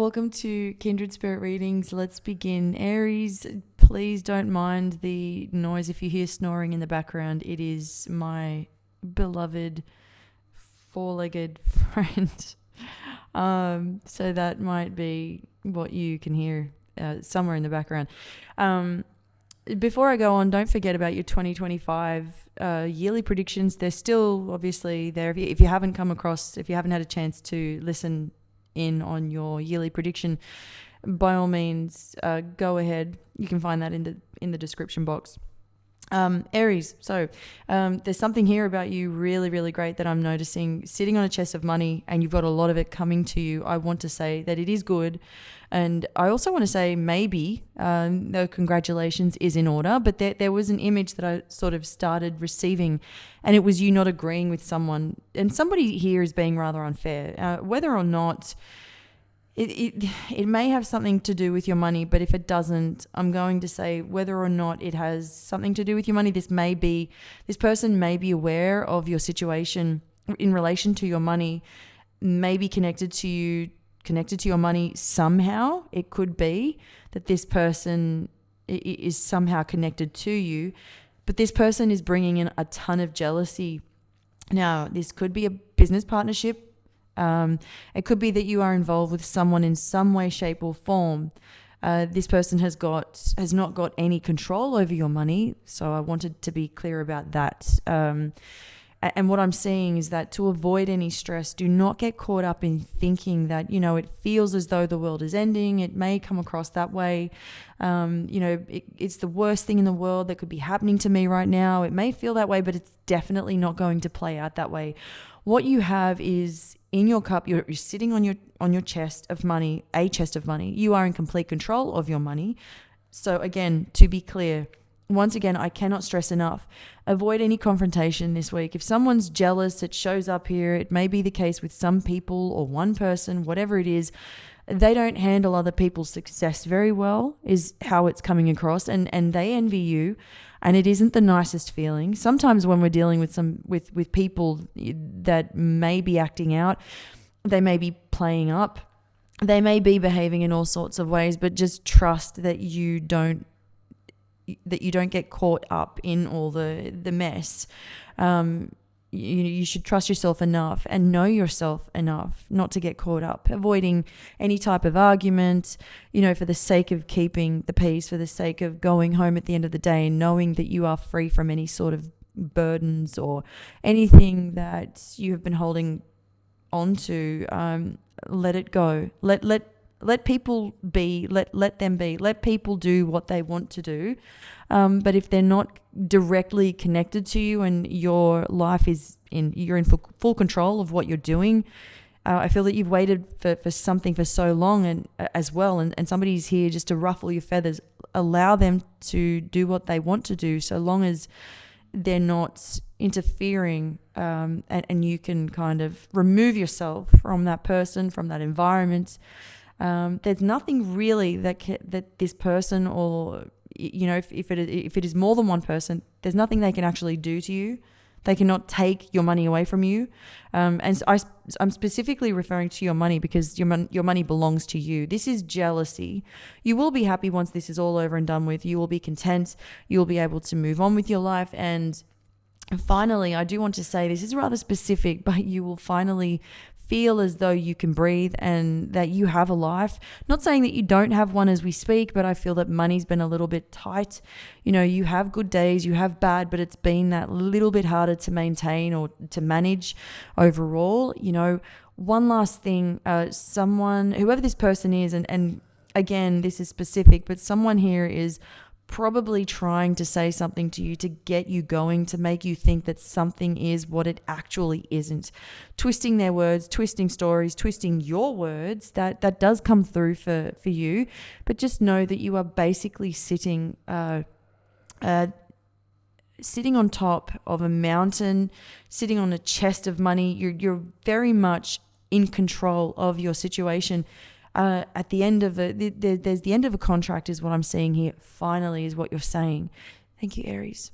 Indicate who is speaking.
Speaker 1: welcome to Kindred Spirit Readings. Let's begin. Aries, please don't mind the noise if you hear snoring in the background. It is my beloved four-legged friend. So that might be what you can hear somewhere in the background. Before I go on, don't forget about your 2025 yearly predictions. They're still obviously there. If you haven't had a chance to listen in on your yearly prediction, by all means, go ahead. You can find that in the description box. Aries, so there's something here about you really, really great that I'm noticing. Sitting on a chest of money and you've got a lot of it coming to you. I want to say that it is good. And I also want to say maybe the congratulations is in order, but there was an image that I sort of started receiving, and it was you not agreeing with someone. And somebody here is being rather unfair. Whether or not it may have something to do with your money, but if it doesn't, I'm going to say whether or not it has something to do with your money, this person may be aware of your situation in relation to your money, may be connected to your money somehow. It could be that this person is somehow connected to you, but this person is bringing in a ton of jealousy. Now, this could be a business partnership. It could be that you are involved with someone in some way, shape or form. This person has not got any control over your money. So I wanted to be clear about that. And what I'm seeing is that to avoid any stress, do not get caught up in thinking that, it feels as though the world is ending. It may come across that way. It's the worst thing in the world that could be happening to me right now. It may feel that way, but it's definitely not going to play out that way. What you have is in your cup, you're sitting on your chest of money, a chest of money. You are in complete control of your money. So again, to be clear, once again, I cannot stress enough, avoid any confrontation this week. If someone's jealous, it shows up here. It may be the case with some people or one person, whatever it is. They don't handle other people's success very well, is how it's coming across, and they envy you, and it isn't the nicest feeling. Sometimes when we're dealing with people that may be acting out, they may be playing up, they may be behaving in all sorts of ways, but just trust that you don't get caught up in all the mess. You should trust yourself enough and know yourself enough not to get caught up, avoiding any type of argument, for the sake of keeping the peace, for the sake of going home at the end of the day and knowing that you are free from any sort of burdens or anything that you have been holding on to. Let it go. Let people be, let them be. Let people do what they want to do. But if they're not directly connected to you and your life you're in full control of what you're doing, I feel that you've waited for something for so long and as well, and somebody's here just to ruffle your feathers. Allow them to do what they want to do, so long as they're not interfering, and you can kind of remove yourself from that person, from that environment. There's nothing really that this person, or if it is more than one person, there's nothing they can actually do to you. They cannot take your money away from you. And so I'm specifically referring to your money because your money belongs to you. This is jealousy. You will be happy once this is all over and done with. You will be content. You will be able to move on with your life. And finally, I do want to say this is rather specific, but you will finally feel as though you can breathe and that you have a life. Not saying that you don't have one as we speak, but I feel that money's been a little bit tight. You have good days, you have bad, but it's been that little bit harder to maintain or to manage overall. One last thing, whoever this person is, and again, this is specific, but someone here is probably trying to say something to you to get you going, to make you think that something is what it actually isn't. Twisting their words, twisting stories, twisting your words, that does come through for you. But just know that you are basically sitting on top of a mountain, sitting on a chest of money. You're very much in control of your situation. At the end of there's the end of a contract is what I'm seeing here. Finally is what you're saying. Thank you, Aries.